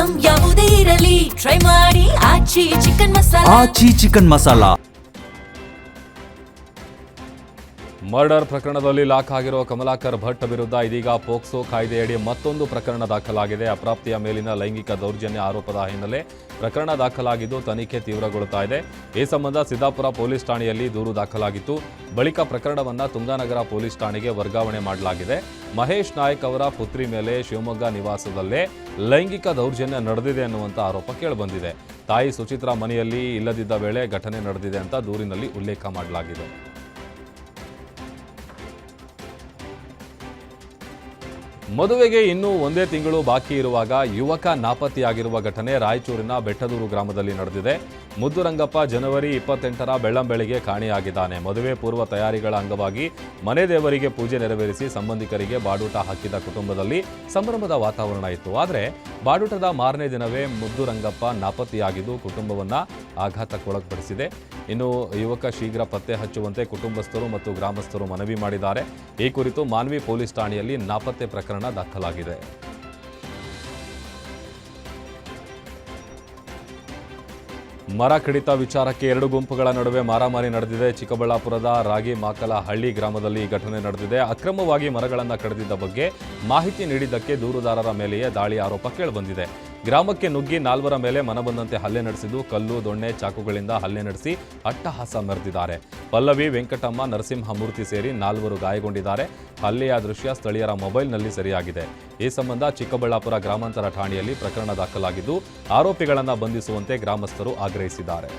Item ಯಾವುದೇ ಇರಲಿ try ಮಾಡಿ ಆಚಿ ಚಿಕನ್ ಮಸಾಲಾ. ಆಚಿ ಚಿಕನ್ ಮಸಾಲಾ. ಮರ್ಡರ್ ಪ್ರಕರಣದಲ್ಲಿ ಲಾಕ್ ಆಗಿರುವ ಕಮಲಾಕರ್ ಭಟ್ ವಿರುದ್ಧ ಇದೀಗ ಪೋಕ್ಸೋ ಕಾಯ್ದೆಯಡಿ ಮತ್ತೊಂದು ಪ್ರಕರಣ ದಾಖಲಾಗಿದೆ. ಅಪ್ರಾಪ್ತಿಯ ಮೇಲಿನ ಲೈಂಗಿಕ ದೌರ್ಜನ್ಯ ಆರೋಪದ ಹಿನ್ನೆಲೆ ಪ್ರಕರಣ ದಾಖಲಾಗಿದ್ದು ತನಿಖೆ ತೀವ್ರಗೊಳ್ಳುತ್ತಾ ಇದೆ. ಈ ಸಂಬಂಧ ಸಿದ್ದಾಪುರ ಪೊಲೀಸ್ ಠಾಣೆಯಲ್ಲಿ ದೂರು ದಾಖಲಾಗಿತ್ತು. ಬಳಿಕ ಪ್ರಕರಣವನ್ನು ತುಂಗಾನಗರ ಪೊಲೀಸ್ ಠಾಣೆಗೆ ವರ್ಗಾವಣೆ ಮಾಡಲಾಗಿದೆ. ಮಹೇಶ್ ನಾಯ್ಕ್ ಅವರ ಪುತ್ರಿ ಮೇಲೆ ಶಿವಮೊಗ್ಗ ನಿವಾಸದಲ್ಲೇ ಲೈಂಗಿಕ ದೌರ್ಜನ್ಯ ನಡೆದಿದೆ ಅನ್ನುವಂಥ ಆರೋಪ ಕೇಳಿಬಂದಿದೆ. ತಾಯಿ ಸುಚಿತ್ರಾ ಮನೆಯಲ್ಲಿ ಇಲ್ಲದಿದ್ದ ವೇಳೆ ಘಟನೆ ನಡೆದಿದೆ ಅಂತ ದೂರಿನಲ್ಲಿ ಉಲ್ಲೇಖ ಮಾಡಲಾಗಿದೆ. ಮದುವೆಗೆ ಇನ್ನೂ ಒಂದೇ ತಿಂಗಳು ಬಾಕಿ ಇರುವಾಗ ಯುವಕ ನಾಪತ್ತೆಯಾಗಿರುವ ಘಟನೆ ರಾಯಚೂರಿನ ಬೆಟ್ಟದೂರು ಗ್ರಾಮದಲ್ಲಿ ನಡೆದಿದೆ. ಮುದ್ದುರಂಗಪ್ಪ ಜನವರಿ 28ರ ಬೆಳ್ಳಂಬೆಳಿಗ್ಗೆ ಕಾಣೆಯಾಗಿದ್ದಾನೆ. ಮದುವೆ ಪೂರ್ವ ತಯಾರಿಗಳ ಅಂಗವಾಗಿ ಮನೆ ದೇವರಿಗೆ ಪೂಜೆ ನೆರವೇರಿಸಿ ಸಂಬಂಧಿಕರಿಗೆ ಬಾಡೂಟ ಹಾಕಿದ ಕುಟುಂಬದಲ್ಲಿ ಸಂಭ್ರಮದ ವಾತಾವರಣ ಇತ್ತು. ಆದರೆ ಬಾಡೂಟದ ಮಾರನೇ ದಿನವೇ ಮುದ್ದುರಂಗಪ್ಪ ನಾಪತ್ತೆಯಾಗಿದ್ದು ಕುಟುಂಬವನ್ನ ಆಘಾತಕ್ಕೊಳಪಡಿಸಿದೆ. ಇನ್ನು ಯುವಕ ಶೀಘ್ರ ಪತ್ತೆ ಹಚ್ಚುವಂತೆ ಕುಟುಂಬಸ್ಥರು ಮತ್ತು ಗ್ರಾಮಸ್ಥರು ಮನವಿ ಮಾಡಿದ್ದಾರೆ. ಈ ಕುರಿತು ಮಾನ್ವಿ ಪೊಲೀಸ್ ಠಾಣೆಯಲ್ಲಿ ನಾಪತ್ತೆ ಪ್ರಕರಣ ದಾಖಲಾಗಿದೆ. ಮರ ಕಡಿತ ವಿಚಾರಕ್ಕೆ ಎರಡು ಗುಂಪುಗಳ ನಡುವೆ ಮಾರಾಮಾರಿ ನಡೆದಿದೆ. ಚಿಕ್ಕಬಳ್ಳಾಪುರದ ರಾಗಿಮಾಕಲಹಳ್ಳಿ ಗ್ರಾಮದಲ್ಲಿ ಈ ಘಟನೆ ನಡೆದಿದೆ. ಅಕ್ರಮವಾಗಿ ಮರಗಳನ್ನು ಕಡಿದಿದ್ದ ಬಗ್ಗೆ ಮಾಹಿತಿ ನೀಡಿದ್ದಕ್ಕೆ ದೂರುದಾರರ ಮೇಲೆಯೇ ದಾಳಿ ಆರೋಪ ಕೇಳಿಬಂದಿದೆ. ಗ್ರಾಮಕ್ಕೆ ನುಗ್ಗಿ 4 ಮೇಲೆ ಮನಬಂದಂತೆ ಹಲ್ಲೆ ನಡೆಸಿದ್ದು ಕಲ್ಲು ದೊಣ್ಣೆ ಚಾಕುಗಳಿಂದ ಹಲ್ಲೆ ನಡೆಸಿ ಅಟ್ಟಹಾಸ ಮೆರೆದಿದ್ದಾರೆ. ಪಲ್ಲವಿ, ವೆಂಕಟಮ್ಮ, ನರಸಿಂಹಮೂರ್ತಿ ಸೇರಿ 4 ಗಾಯಗೊಂಡಿದ್ದಾರೆ. ಹಲ್ಲೆಯ ದೃಶ್ಯ ಸ್ಥಳೀಯರ ಮೊಬೈಲ್ನಲ್ಲಿ ಸೆರೆಯಾಗಿದೆ. ಈ ಸಂಬಂಧ ಚಿಕ್ಕಬಳ್ಳಾಪುರ ಗ್ರಾಮಾಂತರ ಠಾಣೆಯಲ್ಲಿ ಪ್ರಕರಣ ದಾಖಲಾಗಿದ್ದು ಆರೋಪಿಗಳನ್ನು ಬಂಧಿಸುವಂತೆ ಗ್ರಾಮಸ್ಥರು ಆಗ್ರಹಿಸಿದ್ದಾರೆ.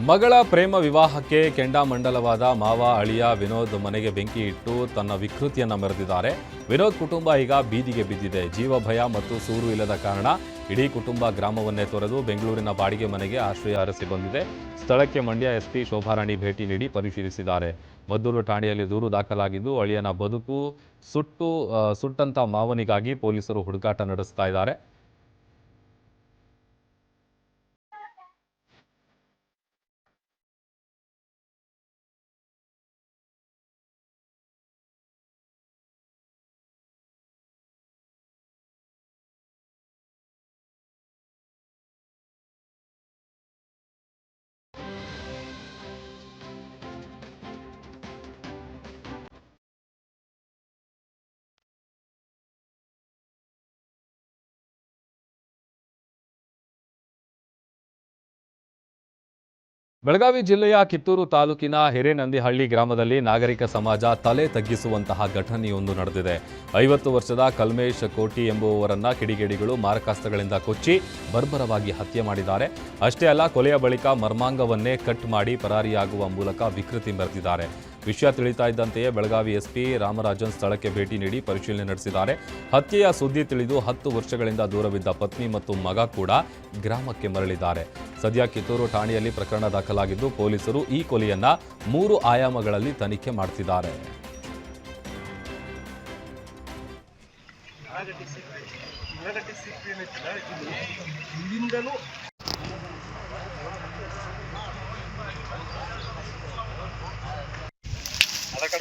ಮಗಳ ಪ್ರೇಮ ವಿವಾಹಕ್ಕೆ ಕೆಂಡಾಮಂಡಲವಾದ ಮಾವ ಅಳಿಯ ವಿನೋದ್ ಮನೆಗೆ ಬೆಂಕಿ ಇಟ್ಟು ತನ್ನ ವಿಕೃತಿಯನ್ನ ಮೆರೆದಿದ್ದಾರೆ. ವಿನೋದ್ ಕುಟುಂಬ ಈಗ ಬೀದಿಗೆ ಬಿದ್ದಿದೆ. ಜೀವ ಭಯ ಮತ್ತು ಸೂರು ಇಲ್ಲದ ಕಾರಣ ಇಡೀ ಕುಟುಂಬ ಗ್ರಾಮವನ್ನೇ ತೊರೆದು ಬೆಂಗಳೂರಿನ ಬಾಡಿಗೆ ಮನೆಗೆ ಆಶ್ರಯ ಅರಸಿ ಬಂದಿದೆ. ಸ್ಥಳಕ್ಕೆ ಮಂಡ್ಯ ಎಸ್ಪಿ ಶೋಭಾರಾಣಿ ಭೇಟಿ ನೀಡಿ ಪರಿಶೀಲಿಸಿದ್ದಾರೆ. ಮದ್ದೂರು ಠಾಣೆಯಲ್ಲಿ ದೂರು ದಾಖಲಾಗಿದ್ದು ಅಳಿಯನ ಬದುಕು ಸುಟ್ಟಂತ ಮಾವನಿಗಾಗಿ ಪೊಲೀಸರು ಹುಡುಕಾಟ ನಡೆಸ್ತಾ ಇದ್ದಾರೆ. ಬೆಳಗಾವಿ ಜಿಲ್ಲೆಯ ಕಿತ್ತೂರು ತಾಲೂಕಿನ ಹಿರೇನಂದಿಹಳ್ಳಿ ಗ್ರಾಮದಲ್ಲಿ ನಾಗರಿಕ ಸಮಾಜ ತಲೆ ತಗ್ಗಿಸುವಂತಹ ಘಟನೆಯೊಂದು ನಡೆದಿದೆ. 50 ವರ್ಷದ ಕಲ್ಮೇಶ್ ಕೋಟಿ ಎಂಬುವವರನ್ನ ಕಿಡಿಗೇಡಿಗಳು ಮಾರಕಾಸ್ತ್ರಗಳಿಂದ ಕೊಚ್ಚಿ ಬರ್ಬರವಾಗಿ ಹತ್ಯೆ ಮಾಡಿದ್ದಾರೆ. ಅಷ್ಟೇ ಅಲ್ಲ, ಕೊಲೆಯ ಬಳಿಕ ಮರ್ಮಾಂಗವನ್ನೇ ಕಟ್ ಮಾಡಿ ಪರಾರಿಯಾಗುವ ಮೂಲಕ ವಿಕೃತಿ ಮೆರೆದಿದ್ದಾರೆ. ವಿಷಯ ತಿಳಿತಾ ಇದ್ದಂತೆಯೇ ಬೆಳಗಾವಿ ಎಸ್ಪಿ ರಾಮರಾಜನ್ ಸ್ಥಳಕ್ಕೆ ಭೇಟಿ ನೀಡಿ ಪರಿಶೀಲನೆ ನಡೆಸಿದ್ದಾರೆ. ಹತ್ಯೆಯ ಸುದ್ದಿ ತಿಳಿದು 10 ವರ್ಷಗಳಿಂದ ದೂರವಿದ್ದ ಪತ್ನಿ ಮತ್ತು ಮಗ ಕೂಡ ಗ್ರಾಮಕ್ಕೆ ಮರಳಿದ್ದಾರೆ. ಸದ್ಯ ಕಿತ್ತೂರು ಠಾಣೆಯಲ್ಲಿ ಪ್ರಕರಣ ದಾಖಲಾಗಿದ್ದು ಪೊಲೀಸರು ಈ ಕೊಲೆಯನ್ನ 3 ಆಯಾಮಗಳಲ್ಲಿ ತನಿಖೆ ಮಾಡುತ್ತಿದ್ದಾರೆ.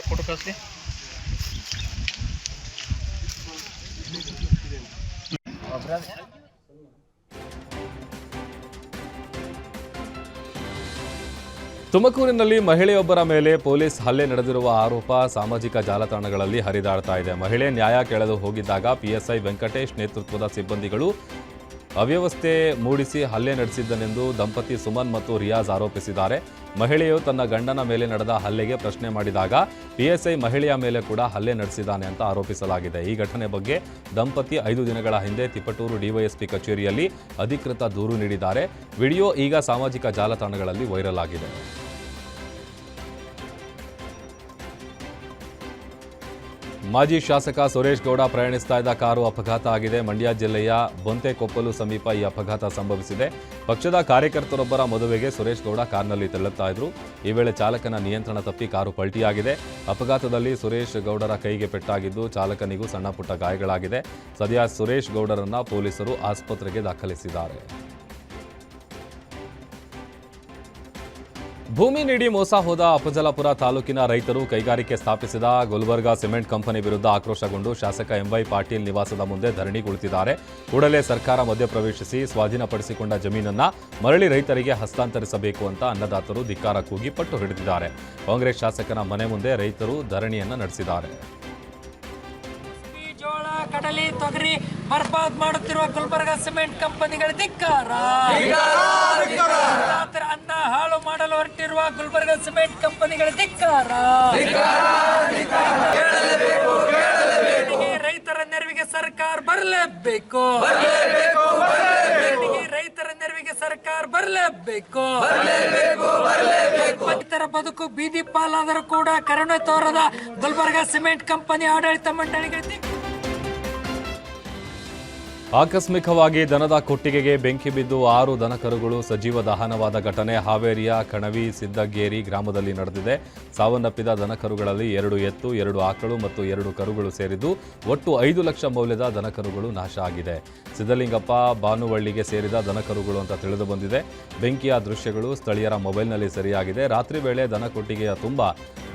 ಫೋಟೋ ಕಳಿಸಿ. ತುಮಕೂರಿನಲ್ಲಿ ಮಹಿಳೆಯೊಬ್ಬರ ಮೇಲೆ ಪೊಲೀಸ್ ಹಲ್ಲೆ ನಡೆದಿರುವ ಆರೋಪ ಸಾಮಾಜಿಕ ಜಾಲತಾಣಗಳಲ್ಲಿ ಹರಿದಾಡ್ತಾ ಇದೆ. ಮಹಿಳೆ ನ್ಯಾಯ ಕೇಳಲು ಹೋಗಿದ್ದಾಗ ಪಿಎಸ್ಐ ವೆಂಕಟೇಶ್ ನೇತೃತ್ವದ ಸಿಬ್ಬಂದಿಗಳು ಅವ್ಯವಸ್ಥೆ ಮೂಡಿಸಿ ಹಲ್ಲೆ ನಡೆಸಿದ್ದನೆಂದು ದಂಪತಿ ಸುಮನ್ ಮತ್ತು ರಿಯಾಜ್ ಆರೋಪಿಸಿದ್ದಾರೆ. ಮಹಿಳೆಯು ತನ್ನ ಗಂಡನ ಮೇಲೆ ನಡೆದ ಹಲ್ಲೆಗೆ ಪ್ರಶ್ನೆ ಮಾಡಿದಾಗ ಪಿಎಸ್ಐ ಮಹಿಳೆಯ ಮೇಲೆ ಕೂಡ ಹಲ್ಲೆ ನಡೆಸಿದ್ದಾನೆ ಅಂತ ಆರೋಪಿಸಲಾಗಿದೆ. ಈ ಘಟನೆ ಬಗ್ಗೆ ದಂಪತಿ 5 ದಿನಗಳ ಹಿಂದೆ ತಿಪಟೂರು ಡಿವೈಎಸ್ಪಿ ಕಚೇರಿಯಲ್ಲಿ ಅಧಿಕೃತ ದೂರು ನೀಡಿದ್ದಾರೆ. ವಿಡಿಯೋ ಈಗ ಸಾಮಾಜಿಕ ಜಾಲತಾಣಗಳಲ್ಲಿ ವೈರಲ್ ಆಗಿದೆ. ಮಾಜಿ ಶಾಸಕ ಸುರೇಶ್ ಗೌಡ ಪ್ರಯಾಣಿಸ್ತಾ ಇದ್ದ ಕಾರು ಅಪಘಾತ ಆಗಿದೆ. ಮಂಡ್ಯ ಜಿಲ್ಲೆಯ ಬೊಂತೆಕೊಪ್ಪಲು ಸಮೀಪ ಈ ಅಪಘಾತ ಸಂಭವಿಸಿದೆ. ಪಕ್ಷದ ಕಾರ್ಯಕರ್ತರೊಬ್ಬರ ಮದುವೆಗೆ ಸುರೇಶ್ ಗೌಡ ಕಾರ್ನಲ್ಲಿ ತೆರಳುತ್ತಾ ಇದ್ರು. ಈ ವೇಳೆ ಚಾಲಕನ ನಿಯಂತ್ರಣ ತಪ್ಪಿ ಕಾರು ಪಲ್ಟಿಯಾಗಿದೆ. ಅಪಘಾತದಲ್ಲಿ ಸುರೇಶ್ ಗೌಡರ ಕೈಗೆ ಪೆಟ್ಟಾಗಿದ್ದು ಚಾಲಕನಿಗೂ ಸಣ್ಣ ಪುಟ್ಟ ಗಾಯಗಳಾಗಿದೆ. ಸದ್ಯ ಸುರೇಶ್ ಗೌಡರನ್ನ ಪೊಲೀಸರು ಆಸ್ಪತ್ರೆಗೆ ದಾಖಲಿಸಿದ್ದಾರೆ. ಭೂಮಿ ನೀಡಿ ಮೋಸ ಹೋದ ಅಫಜಲಪುರ ತಾಲೂಕಿನ ರೈತರು ಕೈಗಾರಿಕೆ ಸ್ಥಾಪಿಸಿದ ಗುಲ್ಬರ್ಗಾ ಸಿಮೆಂಟ್ ಕಂಪನಿ ವಿರುದ್ಧ ಆಕ್ರೋಶಗೊಂಡು ಶಾಸಕ ಎಂವೈ ಪಾಟೀಲ್ ನಿವಾಸದ ಮುಂದೆ ಧರಣಿ ಕುಳಿತಿದ್ದಾರೆ. ಕೂಡಲೇ ಸರ್ಕಾರ ಮಧ್ಯಪ್ರವೇಶಿಸಿ ಸ್ವಾಧೀನಪಡಿಸಿಕೊಂಡ ಜಮೀನನ್ನ ಮರಳಿ ರೈತರಿಗೆ ಹಸ್ತಾಂತರಿಸಬೇಕು ಅಂತ ಅನ್ನದಾತರು ಧಿಕ್ಕಾರ ಕೂಗಿ ಪಟ್ಟು ಹಿಡಿದಿದ್ದಾರೆ. ಕಾಂಗ್ರೆಸ್ ಶಾಸಕನ ಮನೆ ಮುಂದೆ ರೈತರು ಧರಣಿಯನ್ನ ನಡೆಸಿದ್ದಾರೆ. ಜೋಳ, ಕಡಲೆ, ತೊಗರಿ ಬರ್ಬಾದ್ ಮಾಡುತ್ತಿರುವ ಗುಲ್ಬರ್ಗಾ ಸಿಮೆಂಟ್ ಕಂಪನಿಗಳ ಧಿಕ್ಕಾರ. ಅನ್ನ ಹಾಳು ಮಾಡಲು ಹೊರಟಿರುವ ಗುಲ್ಬರ್ಗಾ ಸಿಮೆಂಟ್ ಕಂಪನಿಗಳ ಧಿಕ್ಕಾರ. ರೈತರ ನೆರವಿಗೆ ಸರ್ಕಾರ ಬರಲೇಬೇಕು. ರೈತರ ನೆರವಿಗೆ ಸರ್ಕಾರ ಬರಲೇಬೇಕು. ರೈತರ ಬದುಕು ಬೀದಿ ಪಾಲಾದರೂ ಕೂಡ ಕರುಣೆ ತೋರದ ಗುಲ್ಬರ್ಗಾ ಸಿಮೆಂಟ್ ಕಂಪನಿ ಆಡಳಿತ ಮಂಡಳಿಗೆ ಆಕಸ್ಮಿಕವಾಗಿ ದನದ ಕೊಟ್ಟಿಗೆಗೆ ಬೆಂಕಿ ಬಿದ್ದು 6 ದನಕರುಗಳು ಸಜೀವ ದಹನವಾದ ಘಟನೆ ಹಾವೇರಿಯ ಕಣವಿ ಸಿದ್ದಗೇರಿ ಗ್ರಾಮದಲ್ಲಿ ನಡೆದಿದೆ. ಸಾವನ್ನಪ್ಪಿದ ದನಕರುಗಳಲ್ಲಿ 2 ಎತ್ತು, 2 ಆಕಳು ಮತ್ತು 2 ಕರುಗಳು ಸೇರಿದ್ದು ಒಟ್ಟು 5 ಲಕ್ಷ ಮೌಲ್ಯದ ದನಕರುಗಳು ನಾಶ ಆಗಿದೆ. ಸಿದ್ದಲಿಂಗಪ್ಪ ಬಾನುವಳ್ಳಿಗೆ ಸೇರಿದ ದನಕರುಗಳು ಅಂತ ತಿಳಿದು ಬಂದಿದೆ. ಬೆಂಕಿಯ ದೃಶ್ಯಗಳು ಸ್ಥಳೀಯರ ಮೊಬೈಲ್ನಲ್ಲಿ ಸೆರೆಯಾಗಿದೆ. ರಾತ್ರಿ ವೇಳೆ ದನ ಕೊಟ್ಟಿಗೆಯ ತುಂಬ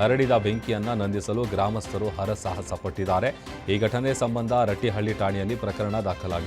ಹರಡಿದ ಬೆಂಕಿಯನ್ನ ನಂದಿಸಲು ಗ್ರಾಮಸ್ಥರು ಹರಸಾಹಸ ಪಟ್ಟಿದ್ದಾರೆ. ಈ ಘಟನೆ ಸಂಬಂಧ ರಟ್ಟಿಹಳ್ಳಿ ಠಾಣೆಯಲ್ಲಿ ಪ್ರಕರಣ ದಾಖಲಾಗಿದೆ.